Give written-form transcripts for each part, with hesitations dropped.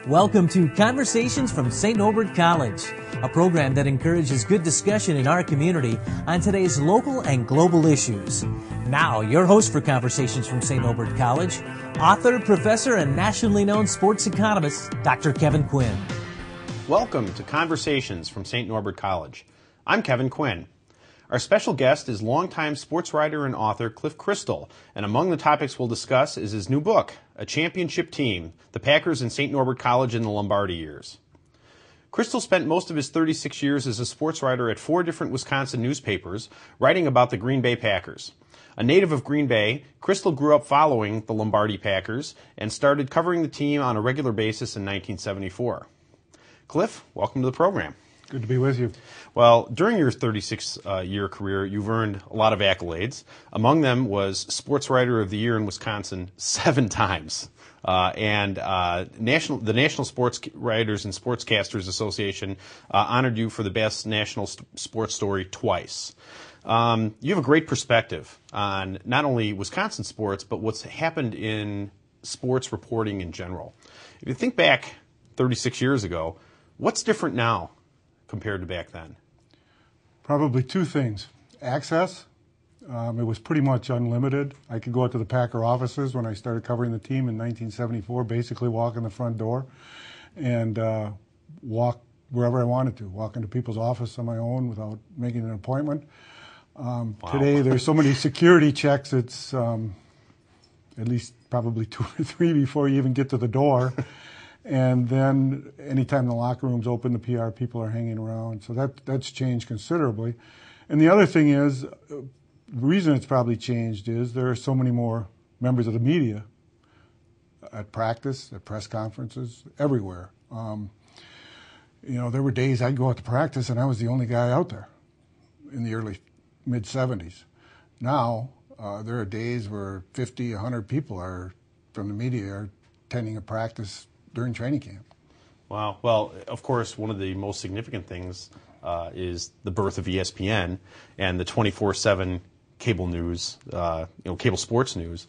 Welcome to Conversations from St. Norbert College, a program that encourages good discussion in our community on today's local and global issues. Now, your host for Conversations from St. Norbert College, author, professor, and nationally known sports economist, Dr. Kevin Quinn. Welcome to Conversations from St. Norbert College. I'm Kevin Quinn. Our special guest is longtime sports writer and author Cliff Christl, and among the topics we'll discuss is his new book, A Championship Team, The Packers and St. Norbert College in the Lombardi Years. Christl spent most of his 36 years as a sports writer at 4 different Wisconsin newspapers, writing about the Green Bay Packers. A native of Green Bay, Christl grew up following the Lombardi Packers and started covering the team on a regular basis in 1974. Cliff, welcome to the program. Good to be with you. Well, during your 36-year career, you've earned a lot of accolades. Among them was Sports Writer of the Year in Wisconsin 7 times. The National Sports Writers and Sportscasters Association honored you for the best national sports story twice. You have a great perspective on not only Wisconsin sports, but what's happened in sports reporting in general. If you think back 36 years ago, what's different now compared to back then? Probably 2 things. Access. It was pretty much unlimited. I could go out to the Packer offices when I started covering the team in 1974, basically walk in the front door and walk wherever I wanted to, walk into people's office on my own without making an appointment. Wow. Today there's so many security checks, it's at least probably 2 or 3 before you even get to the door. And then anytime the locker room's open, the PR people are hanging around. So that's changed considerably. And the other thing is, the reason it's probably changed is there are so many more members of the media at practice, at press conferences, everywhere. There were days I'd go out to practice and I was the only guy out there in the early mid-'70s. Now, there are days where 50, 100 people from the media are attending a practice during training camp. Wow. Well, of course, one of the most significant things is the birth of ESPN and the 24/7 cable news, cable sports news.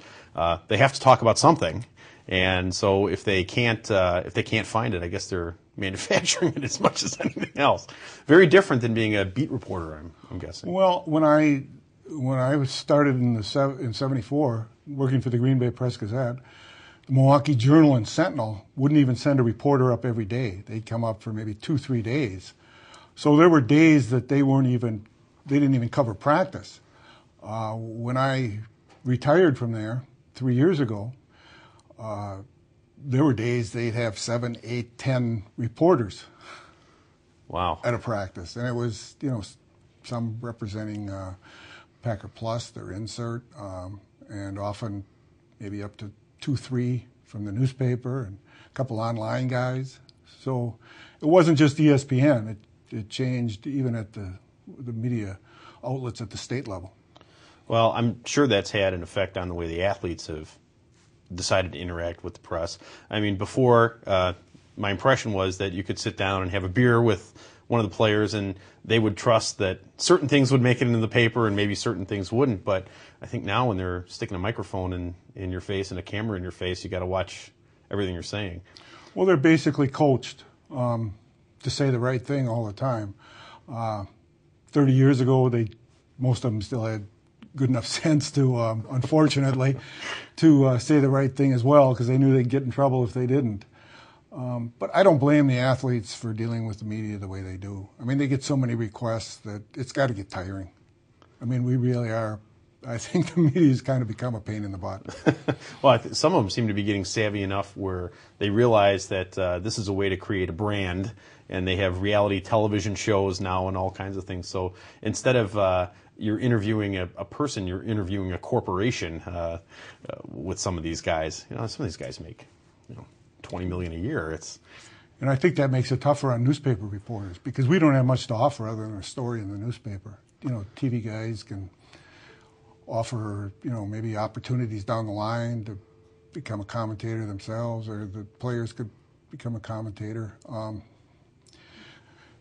They have to talk about something, and so if they can't find it, I guess they're manufacturing it as much as anything else. Very different than being a beat reporter, I'm guessing. Well, when I started in '74, working for the Green Bay Press-Gazette, the Milwaukee Journal and Sentinel wouldn't even send a reporter up every day. They'd come up for maybe 2-3 days. So there were days that they didn't even cover practice. When I retired from there 3 years ago, there were days they'd have 7, 8, 10 reporters. Wow. At a practice. And it was, some representing Packer Plus, their insert, and often maybe up to 2-3 from the newspaper and a couple online guys. So it wasn't just ESPN. It changed even at the media outlets at the state level. Well, I'm sure that's had an effect on the way the athletes have decided to interact with the press. I mean, before, my impression was that you could sit down and have a beer with one of the players and they would trust that certain things would make it into the paper and maybe certain things wouldn't. But I think now when they're sticking a microphone in your face and a camera in your face, you got to watch everything you're saying. Well, they're basically coached to say the right thing all the time. 30 years ago, most of them still had good enough sense to, unfortunately, to say the right thing as well, because they knew they'd get in trouble if they didn't. But I don't blame the athletes for dealing with the media the way they do. I mean, they get so many requests that it's got to get tiring. I mean, we really are. I think the media's kind of become a pain in the butt. Well, some of them seem to be getting savvy enough where they realize that this is a way to create a brand, and they have reality television shows now and all kinds of things. So instead of you're interviewing a person, you're interviewing a corporation with some of these guys. Some of these guys make $20 million a year. And I think that makes it tougher on newspaper reporters because we don't have much to offer other than a story in the newspaper. TV guys can offer, maybe opportunities down the line to become a commentator themselves, or the players could become a commentator.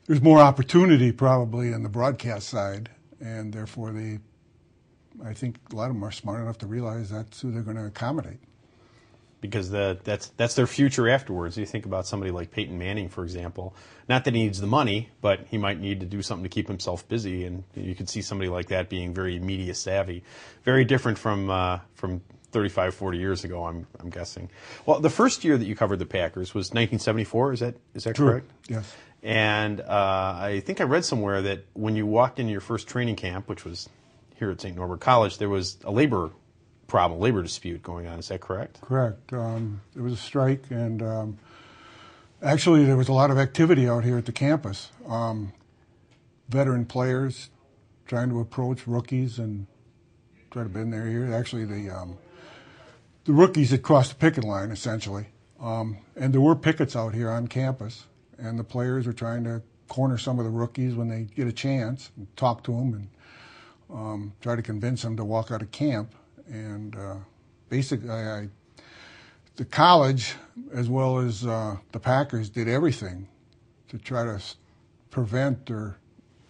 There's more opportunity probably in the broadcast side, and therefore I think a lot of them are smart enough to realize that's who they're going to accommodate. because that's their future afterwards. You think about somebody like Peyton Manning, for example. Not that he needs the money, but he might need to do something to keep himself busy, and you could see somebody like that being very media savvy. Very different from 35, 40 years ago, I'm guessing. Well, the first year that you covered the Packers was 1974. Is that True. correct? Yes. And I think I read somewhere that when you walked into your first training camp, which was here at St. Norbert College, there was a labor dispute going on. Is that correct? Correct. There was a strike, and actually there was a lot of activity out here at the campus. Veteran players trying to approach rookies and try to bend their ear. Actually, the rookies had crossed the picket line, essentially. And there were pickets out here on campus, and the players are trying to corner some of the rookies when they get a chance and talk to them and try to convince them to walk out of camp. And basically, the college, as well as the Packers, did everything to try to prevent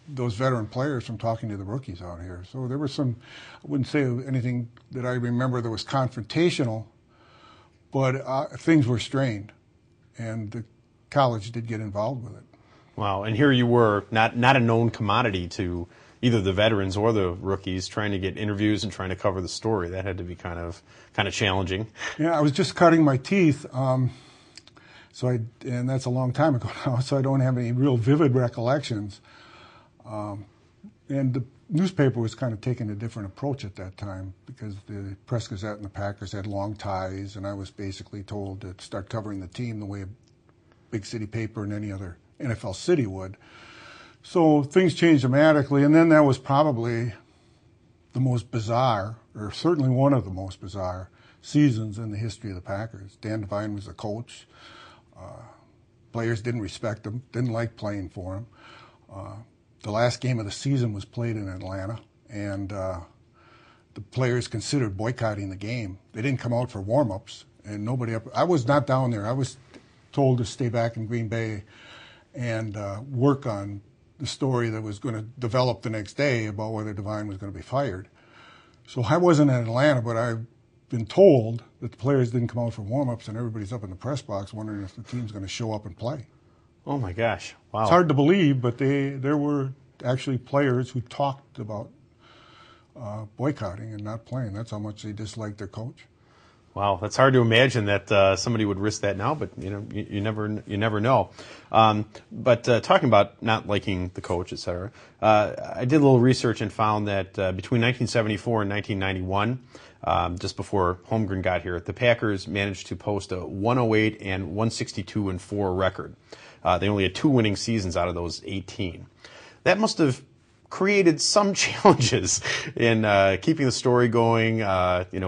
those veteran players from talking to the rookies out here. So there was some, I wouldn't say anything that I remember that was confrontational, but things were strained, and the college did get involved with it. Wow, and here you were, not a known commodity to either the veterans or the rookies, trying to get interviews and trying to cover the story. That had to be kind of challenging. Yeah, I was just cutting my teeth, and that's a long time ago now, so I don't have any real vivid recollections. And the newspaper was kind of taking a different approach at that time, because the Press Gazette and the Packers had long ties, and I was basically told to start covering the team the way a big city paper and any other NFL city would. So things changed dramatically, and then that was probably the most bizarre, or certainly one of the most bizarre, seasons in the history of the Packers. Dan Devine was the coach. Players didn't respect him, didn't like playing for him. The last game of the season was played in Atlanta, and the players considered boycotting the game. They didn't come out for warm-ups, and I was not down there. I was told to stay back in Green Bay and work on the story that was going to develop the next day about whether Devine was going to be fired. So I wasn't in Atlanta, but I've been told that the players didn't come out for warm-ups, and everybody's up in the press box wondering if the team's going to show up and play. Oh my gosh! Wow. It's hard to believe, but there were actually players who talked about boycotting and not playing. That's how much they disliked their coach. Wow, that's hard to imagine that somebody would risk that now, but you never know. But talking about not liking the coach, et cetera, I did a little research and found that between 1974 and 1991, just before Holmgren got here, the Packers managed to post a 108 and 162-4 record. They only had 2 winning seasons out of those 18. That must have created some challenges in keeping the story going,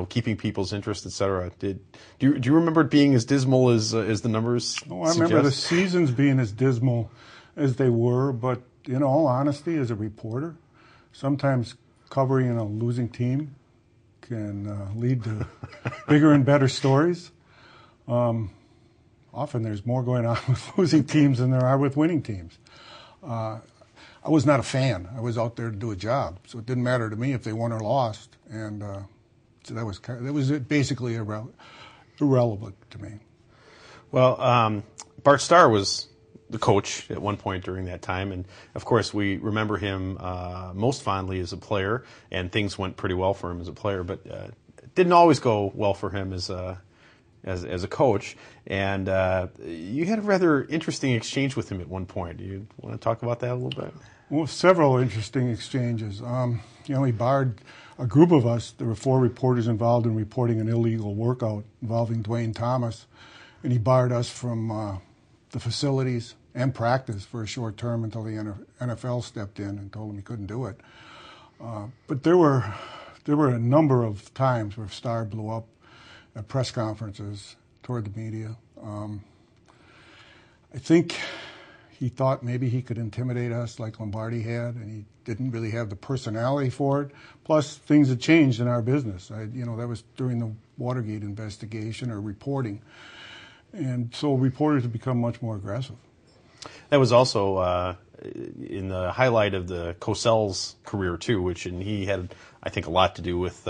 keeping people's interest, et cetera. Do you remember it being as dismal as the numbers I remember the seasons being as dismal as they were, but in all honesty, as a reporter, sometimes covering a losing team can lead to bigger and better stories. Often there's more going on with losing teams than there are with winning teams. I was not a fan. I was out there to do a job, so it didn't matter to me if they won or lost, and so that was basically irrelevant to me. Well, Bart Starr was the coach at one point during that time, and of course we remember him most fondly as a player, and things went pretty well for him as a player, but it didn't always go well for him as a coach, and you had a rather interesting exchange with him at one point. Do you want to talk about that a little bit? Well, several interesting exchanges. He barred a group of us. There were 4 reporters involved in reporting an illegal workout involving Dwayne Thomas, and he barred us from the facilities and practice for a short term until the NFL stepped in and told him he couldn't do it. But there were a number of times where Starr blew up at press conferences toward the media. I think he thought maybe he could intimidate us like Lombardi had, and he didn't really have the personality for it. Plus, things had changed in our business. That was during the Watergate investigation or reporting. And so reporters have become much more aggressive. That was also in the highlight of the Cosell's career, too, and he had, I think, a lot to do with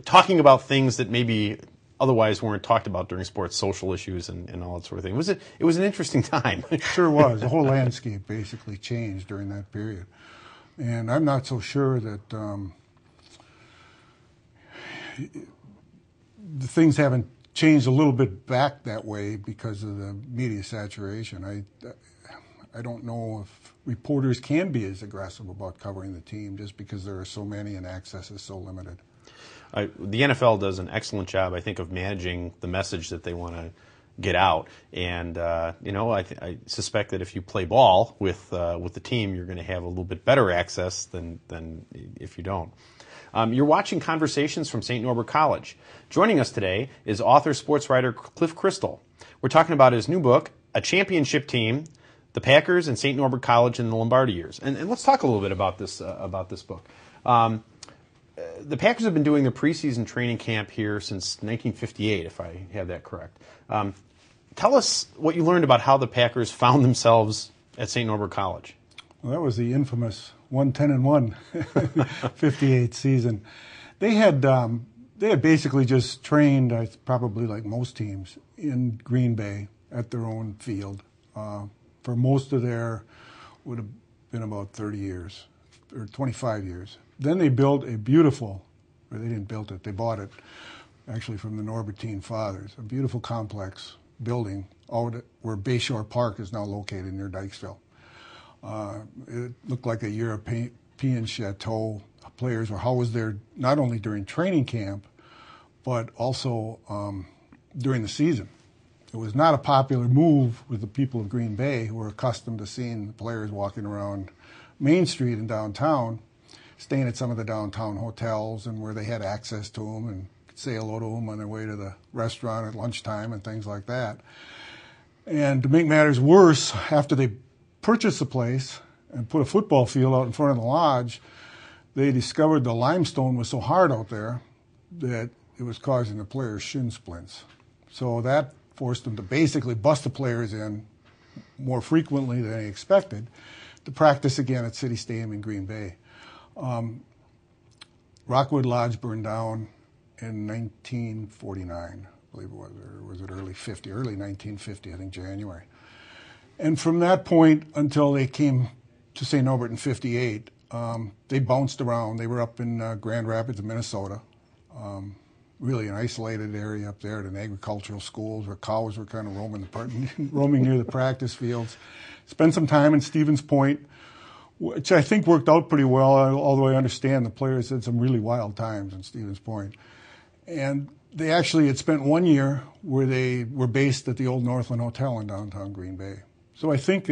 talking about things that maybe otherwise weren't talked about during sports, social issues and all that sort of thing. It was an interesting time. It sure was. The whole landscape basically changed during that period. And I'm not so sure that the things haven't changed a little bit back that way because of the media saturation. I don't know if reporters can be as aggressive about covering the team just because there are so many and access is so limited. The NFL does an excellent job, I think, of managing the message that they want to get out. And I suspect that if you play ball with the team, you're going to have a little bit better access than if you don't. You're watching Conversations from St. Norbert College. Joining us today is author, sports writer Cliff Christl. We're talking about his new book, A Championship Team, the Packers and St. Norbert College in the Lombardi Years. And let's talk a little bit about this book. The Packers have been doing their preseason training camp here since 1958, if I have that correct. Tell us what you learned about how the Packers found themselves at St. Norbert College. Well, that was the infamous 1-10-1 58 season. They had basically just trained, probably like most teams, in Green Bay at their own field for most of their, would have been about 30 years or 25 years. Then they built a beautiful, or they didn't build it, they bought it actually from the Norbertine fathers, a beautiful complex building out where Bayshore Park is now located near Dykesville. It looked like a European chateau. Players were housed there not only during training camp, but also during the season. It was not a popular move with the people of Green Bay who were accustomed to seeing the players walking around Main Street in downtown, staying at some of the downtown hotels and where they had access to them and could say hello to them on their way to the restaurant at lunchtime and things like that. And to make matters worse, after they purchased the place and put a football field out in front of the lodge, they discovered the limestone was so hard out there that it was causing the players shin splints. So that forced them to basically bust the players in more frequently than they expected to practice again at City Stadium in Green Bay. Rockwood Lodge burned down in 1949, I believe it was, or was it early 1950, I think January. And from that point until they came to St. Norbert in 58, they bounced around. They were up in Grand Rapids, Minnesota, really an isolated area up there at an agricultural schools where cows were kind of roaming near the practice fields. Spent some time in Stevens Point, which I think worked out pretty well, although I understand the players had some really wild times in Stevens Point. And they actually had spent 1 year where they were based at the old Northland Hotel in downtown Green Bay. So I think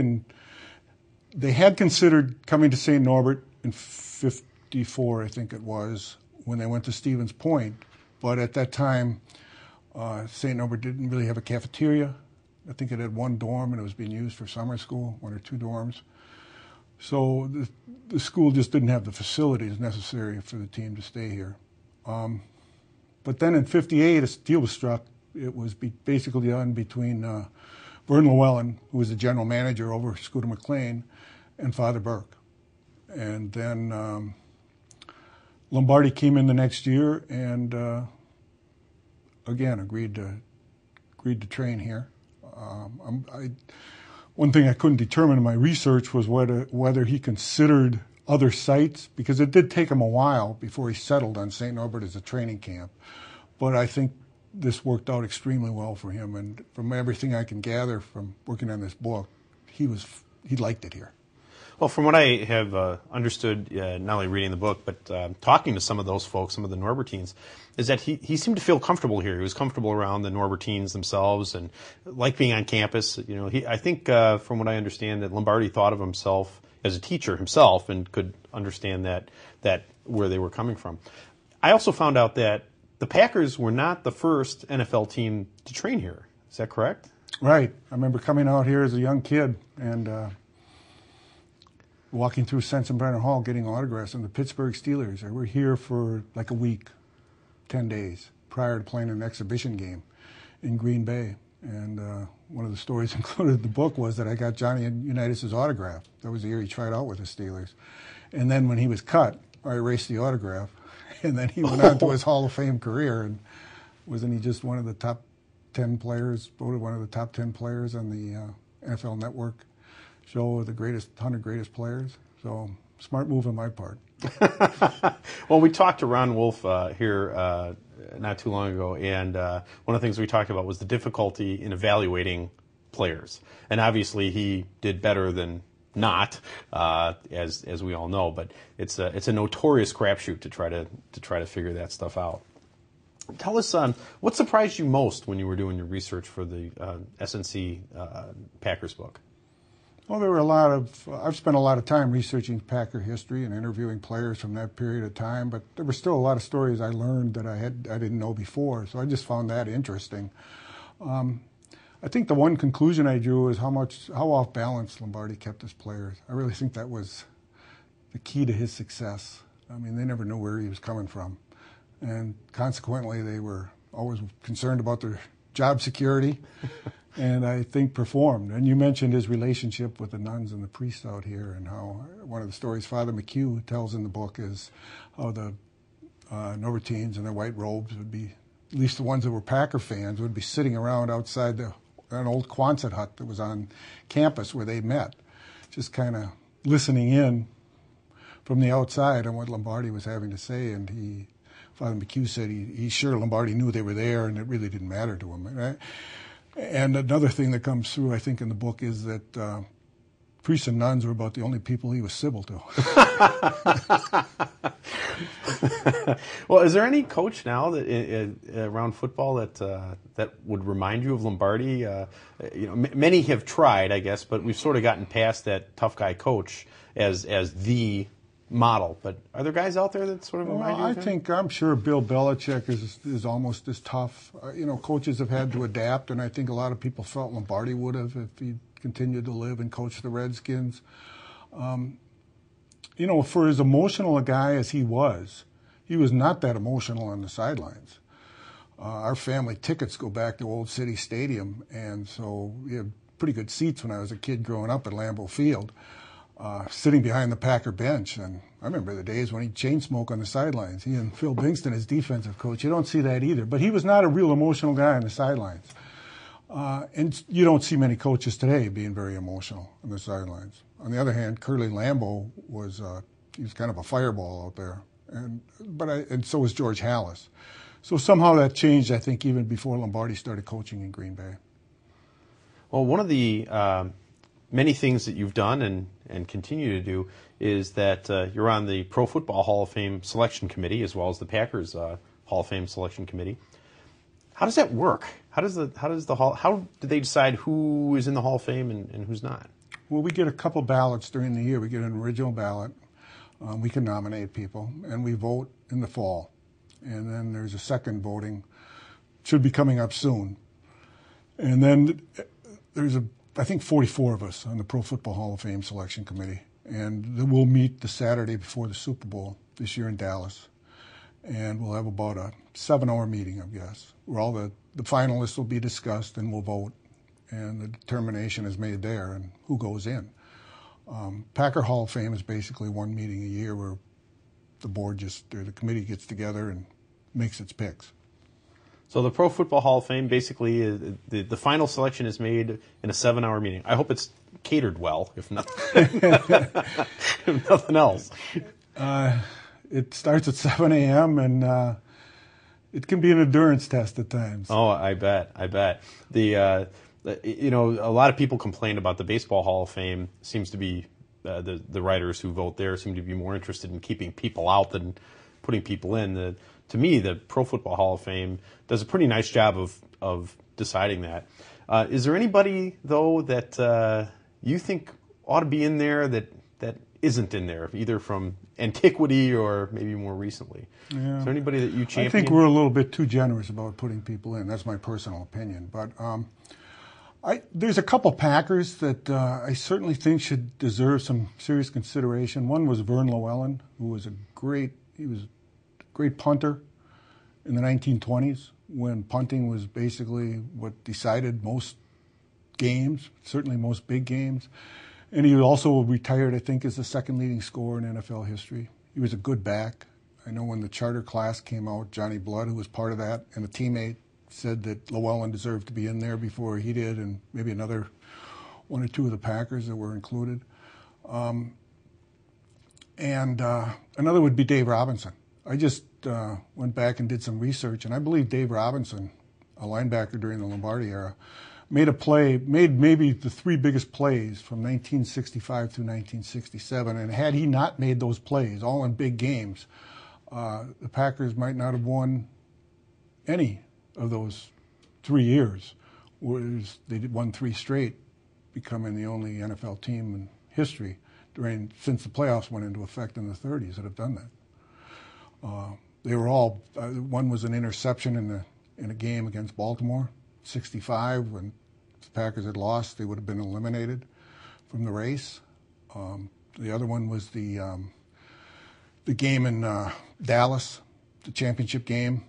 they had considered coming to St. Norbert in 54, I think it was, when they went to Stevens Point. But at that time, St. Norbert didn't really have a cafeteria. I think it had one dorm, and it was being used for summer school, 1 or 2 dorms. So the school just didn't have the facilities necessary for the team to stay here. But then in 58, a deal was struck. It was basically done between Vern Llewellyn, who was the general manager over Scooter McLean, and Father Burke. And then Lombardi came in the next year and again agreed to train here. One thing I couldn't determine in my research was whether he considered other sites, because it did take him a while before he settled on St. Norbert as a training camp. But I think this worked out extremely well for him, and from everything I can gather from working on this book, he liked it here. Well, from what I have understood, not only reading the book, but talking to some of those folks, some of the Norbertines, is that he seemed to feel comfortable here. He was comfortable around the Norbertines themselves and liked being on campus. You know, I think from what I understand, that Lombardi thought of himself as a teacher himself and could understand that where they were coming from. I also found out that the Packers were not the first NFL team to train here. Is that correct? Right. I remember coming out here as a young kid and walking through Sensenbrenner Hall getting autographs from the Pittsburgh Steelers. They were here for like a week, 10 days, prior to playing an exhibition game in Green Bay. And one of the stories included in the book was that I got Johnny Unitas' autograph. That was the year he tried out with the Steelers. And then when he was cut, I erased the autograph. And then he went on to his Hall of Fame career. And Wasn't he just one of the top 10 players, voted one of the top 10 players on the NFL Network show of the 100 greatest players? So smart move on my part. Well, we talked to Ron Wolf here not too long ago, and one of the things we talked about was the difficulty in evaluating players. And obviously he did better than not, as we all know, but it's a notorious crapshoot to try to figure that stuff out. Tell us, what surprised you most when you were doing your research for the SNC Packers book? Well, I've spent a lot of time researching Packer history and interviewing players from that period of time, but there were still a lot of stories I learned that I didn't know before, so I just found that interesting. I think the one conclusion I drew is how off balance Lombardi kept his players. I really think that was the key to his success. I mean, they never knew where he was coming from, and consequently they were always concerned about their job security. And I think performed. And you mentioned his relationship with the nuns and the priests out here, and how one of the stories Father McHugh tells in the book is how the Norbertines in their white robes would be, at least the ones that were Packer fans, would be sitting around outside an old Quonset hut that was on campus where they met, just kind of listening in from the outside on what Lombardi was having to say. And Father McHugh said he's sure Lombardi knew they were there, and it really didn't matter to him. Right? And another thing that comes through, I think, in the book is that priests and nuns were about the only people he was civil to. Well, is there any coach now that around football that would remind you of Lombardi? Many have tried, I guess, but we've sort of gotten past that tough guy coach as the model. But are there guys out there that sort of remind you of him? I'm sure Bill Belichick is almost as tough. Coaches have had to adapt, and I think a lot of people felt Lombardi would have if he continued to live and coach the Redskins. For as emotional a guy as he was not that emotional on the sidelines. Our family tickets go back to Old City Stadium, and so we had pretty good seats when I was a kid growing up at Lambeau Field. Sitting behind the Packer bench, and I remember the days when he'd chain smoke on the sidelines. He and Phil Bingston, his defensive coach, you don't see that either. But he was not a real emotional guy on the sidelines. And you don't see many coaches today being very emotional on the sidelines. On the other hand, Curly Lambeau he was kind of a fireball out there, and so was George Halas. So somehow that changed, I think, even before Lombardi started coaching in Green Bay. Well, one of the many things that you've done and continue to do is that you're on the Pro Football Hall of Fame Selection Committee as well as the Packers Hall of Fame Selection Committee. How does that work? How do they decide who is in the Hall of Fame and who's not? Well, we get a couple ballots during the year. We get an original ballot. We can nominate people, and we vote in the fall. And then there's a second voting, should be coming up soon. And then there's I think 44 of us on the Pro Football Hall of Fame Selection Committee, and we'll meet the Saturday before the Super Bowl this year in Dallas, and we'll have about a 7-hour meeting, I guess, where all the finalists will be discussed, and we'll vote, and the determination is made there and who goes in. Packer Hall of Fame is basically one meeting a year where the committee gets together and makes its picks. So the Pro Football Hall of Fame, basically, the final selection is made in a 7-hour meeting. I hope it's catered well, if nothing else. It starts at 7 a.m., and it can be an endurance test at times. Oh, I bet. A lot of people complain about the Baseball Hall of Fame. Seems to be the writers who vote there seem to be more interested in keeping people out than putting people in. To me, the Pro Football Hall of Fame does a pretty nice job of deciding that. Is there anybody, though, that you think ought to be in there that isn't in there, either from antiquity or maybe more recently? Yeah. Is there anybody that you champion? I think we're a little bit too generous about putting people in. That's my personal opinion. But there's a couple Packers that I certainly think should deserve some serious consideration. One was Vern Llewellyn, who was a great punter in the 1920s, when punting was basically what decided most games, certainly most big games. And he also retired, I think, as the second leading scorer in NFL history. He was a good back. I know when the charter class came out, Johnny Blood, who was part of that, and a teammate said that Llewellyn deserved to be in there before he did, and maybe another one or two of the Packers that were included. And another would be Dave Robinson. I just went back and did some research, and I believe Dave Robinson, a linebacker during the Lombardi era, made maybe the three biggest plays from 1965 through 1967. And had he not made those plays, all in big games, the Packers might not have won any of those 3 years, whereas they won 3 straight, becoming the only NFL team in history since the playoffs went into effect in the 30s that have done that. They were all. One was an interception in a game against Baltimore, 65, when the Packers had lost. They would have been eliminated from the race. The other one was the game in Dallas, the championship game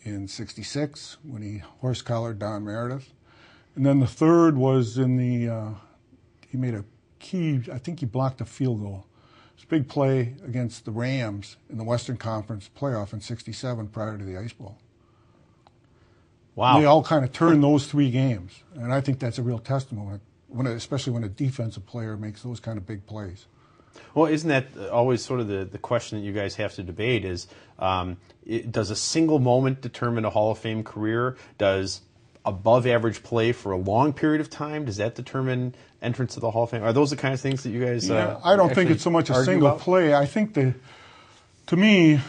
in 66, when he horse-collared Don Meredith. And then the third was in he made a key, I think he blocked a field goal. It was a big play against the Rams in the Western Conference playoff in 67 prior to the Ice Bowl. Wow. They all kind of turned those 3 games. And I think that's a real testimony, especially when a defensive player makes those kind of big plays. Well, isn't that always sort of the question that you guys have to debate is, does a single moment determine a Hall of Fame career? Does above average play for a long period of time, does that determine entrance to the Hall of Fame? Are those the kind of things that you guys I don't think it's so much a single play. I think to me,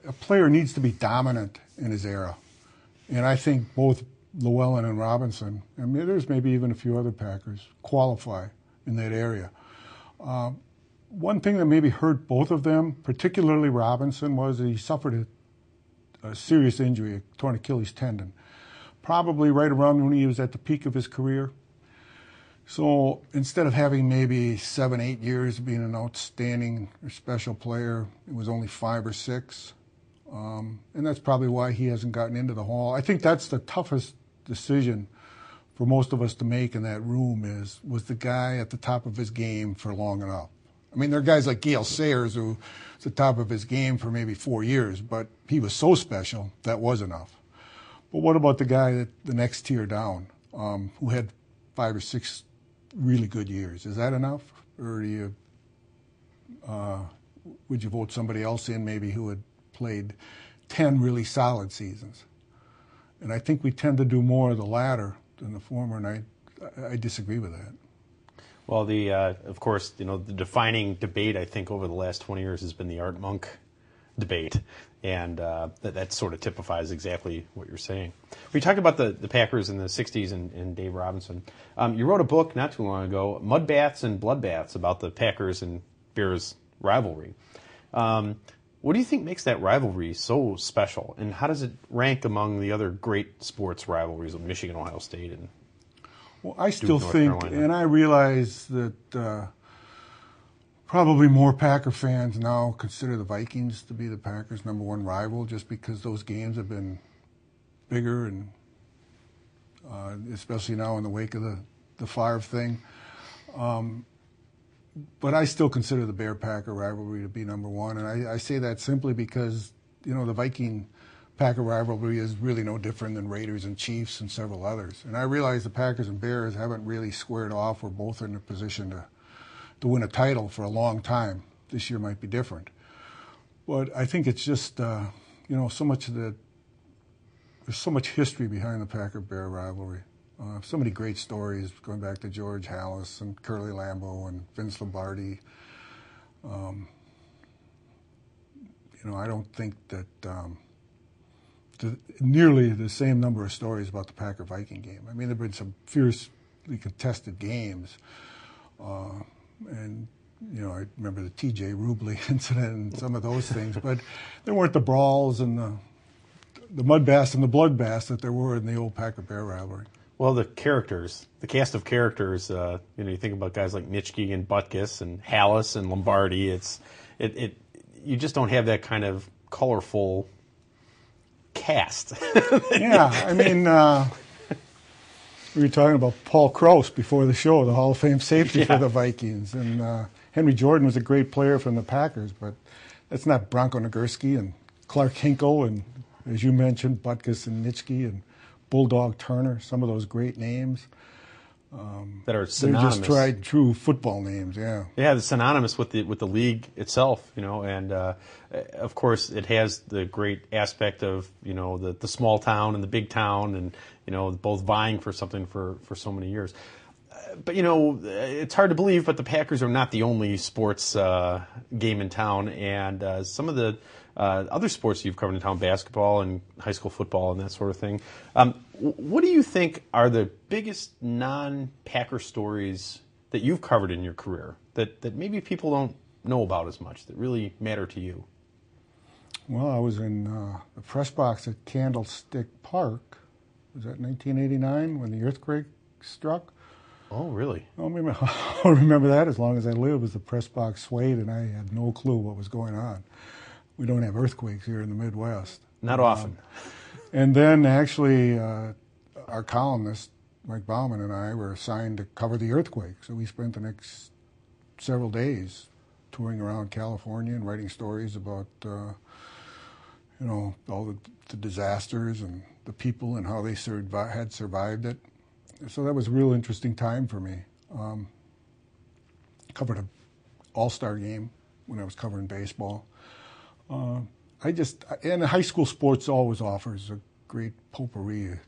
a player needs to be dominant in his era. And I think both Llewellyn and Robinson, and there's maybe even a few other Packers, qualify in that area. One thing that maybe hurt both of them, particularly Robinson, was that he suffered a serious injury, a torn Achilles tendon, probably right around when he was at the peak of his career. So instead of having maybe 7, 8 years of being an outstanding or special player, it was only 5 or 6. And that's probably why he hasn't gotten into the Hall. I think that's the toughest decision for most of us to make in that room was the guy at the top of his game for long enough. I mean, there are guys like Gale Sayers who was at the top of his game for maybe 4 years, but he was so special that was enough. But what about the guy the next tier down, who had 5 or 6 really good years? Is that enough? Or would you vote somebody else in maybe who had played 10 really solid seasons? And I think we tend to do more of the latter than the former, and I disagree with that. Well, of course, the defining debate, I think, over the last 20 years has been the Art Monk debate, and that sort of typifies exactly what you're saying. We talked about the Packers in the 60s and Dave Robinson. You wrote a book not too long ago, Mudbaths and Bloodbaths, about the Packers and Bears rivalry. What do you think makes that rivalry so special, and how does it rank among the other great sports rivalries of Michigan, Ohio State, and Well, I still North think, Carolina? and I realize that probably more Packer fans now consider the Vikings to be the Packers' #1 rival, just because those games have been bigger, and especially now in the wake of the Favre thing. But I still consider the Bear-Packer rivalry to be #1, and I say that simply because the Viking-Packer rivalry is really no different than Raiders and Chiefs and several others. And I realize the Packers and Bears haven't really squared off. We're both in a position to win a title for a long time. This year might be different. But I think it's just, so much there's so much history behind the Packer-Bear rivalry. So many great stories going back to George Halas and Curly Lambeau and Vince Lombardi. I don't think that nearly the same number of stories about the Packer-Viking game. I mean, there have been some fiercely contested games. And I remember the T.J. Rubley incident and some of those things. But there weren't the brawls and the Mudbaths and the Bloodbaths that there were in the old Packer-Bear rivalry. Well, the cast of characters, you think about guys like Nitschke and Butkus and Halas and Lombardi. You just don't have that kind of colorful cast. Yeah, I mean, we were talking about Paul Krause before the show, the Hall of Fame safety for the Vikings. And Henry Jordan was a great player from the Packers, but That's not Bronco Nagurski and Clark Hinkle and, as you mentioned, Butkus and Nitschke and Bulldog Turner, some of those great names. That are synonymous. They're just tried and true football names, yeah. Yeah, they're synonymous with the league itself, and of course it has the great aspect of, the small town and the big town, and, both vying for something for so many years. But, it's hard to believe, but the Packers are not the only sports game in town, and some of the other sports you've covered in town, basketball and high school football and that sort of thing. What do you think are the biggest non-Packer stories that you've covered in your career that maybe people don't know about as much, that really matter to you? Well, I was in the press box at Candlestick Park. Was that 1989 when the earthquake struck? Oh, really? I'll remember that as long as I live, as the press box swayed and I had no clue what was going on. We don't have earthquakes here in the Midwest. Not often. And then actually our columnist, Mike Bauman, and I were assigned to cover the earthquake. So we spent the next several days touring around California and writing stories about, all the disasters and the people and how they had survived it. So that was a real interesting time for me. Covered an all-star game when I was covering baseball. And high school sports always offers a great potpourri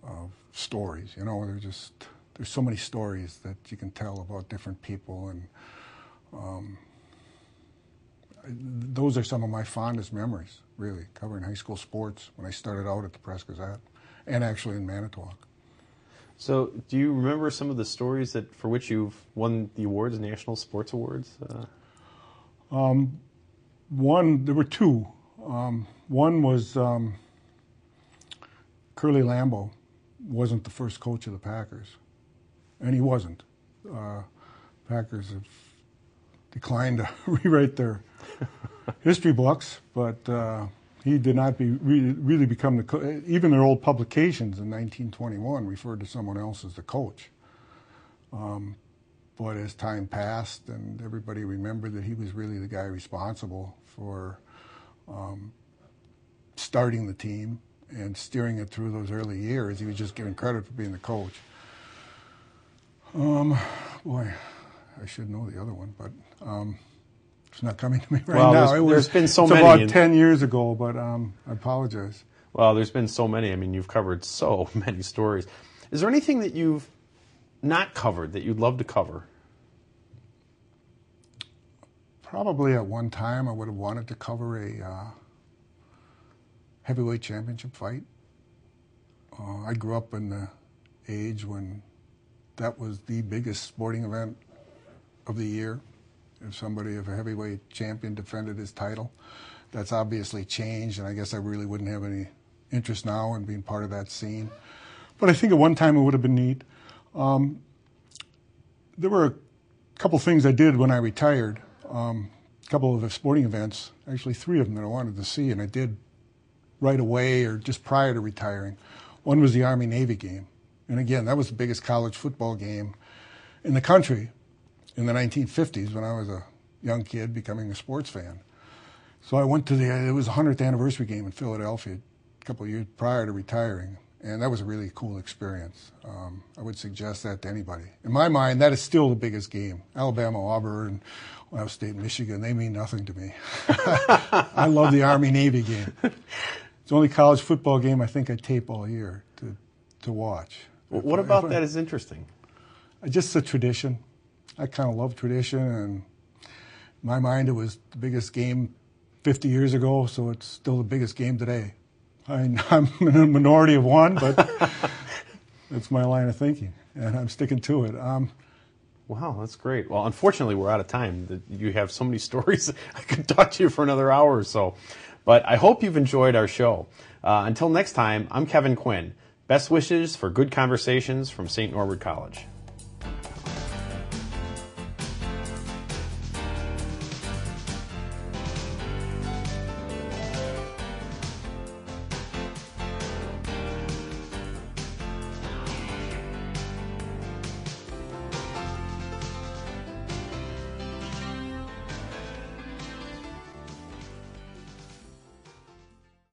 of stories. There's so many stories that you can tell about different people, and those are some of my fondest memories, really, covering high school sports when I started out at the Press-Gazette and actually in Manitowoc. So, do you remember some of the stories for which you've won the awards, National Sports Awards? There were two. One was Curly Lambeau wasn't the first coach of the Packers, and he wasn't. Packers have declined to rewrite their history books, but he did not really become the coach. Even their old publications in 1921 referred to someone else as the coach. But as time passed and everybody remembered that he was really the guy responsible for starting the team and steering it through those early years, he was just given credit for being the coach. Boy, I should know the other one, but it's not coming to me right now. There's been so many. It's about 10 years ago, but I apologize. Well, there's been so many. I mean, you've covered so many stories. Is there anything that you've not covered that you'd love to cover? Probably at one time I would have wanted to cover a heavyweight championship fight. I grew up in the age when that was the biggest sporting event of the year. If a heavyweight champion defended his title. That's obviously changed, and I guess I really wouldn't have any interest now in being part of that scene. But I think at one time it would have been neat. There were a couple things I did when I retired, a couple of the sporting events, actually 3 of them that I wanted to see, and I did right away or just prior to retiring. One was the Army-Navy game. And again, that was the biggest college football game in the country in the 1950s when I was a young kid becoming a sports fan. So I went to it was the 100th anniversary game in Philadelphia a couple of years prior to retiring, and that was a really cool experience. I would suggest that to anybody. In my mind, that is still the biggest game. Alabama, Auburn, Ohio State, Michigan, they mean nothing to me. I love the Army-Navy game. It's the only college football game I think I tape all year to watch. Well, what about that is interesting? Just the tradition. I kind of love tradition, and in my mind it was the biggest game 50 years ago, so it's still the biggest game today. I'm in a minority of one, but that's my line of thinking, and I'm sticking to it. Wow, that's great. Well, unfortunately, we're out of time. You have so many stories. I could talk to you for another hour or so. But I hope you've enjoyed our show. Until next time, I'm Kevin Quinn. Best wishes for good conversations from St. Norbert College.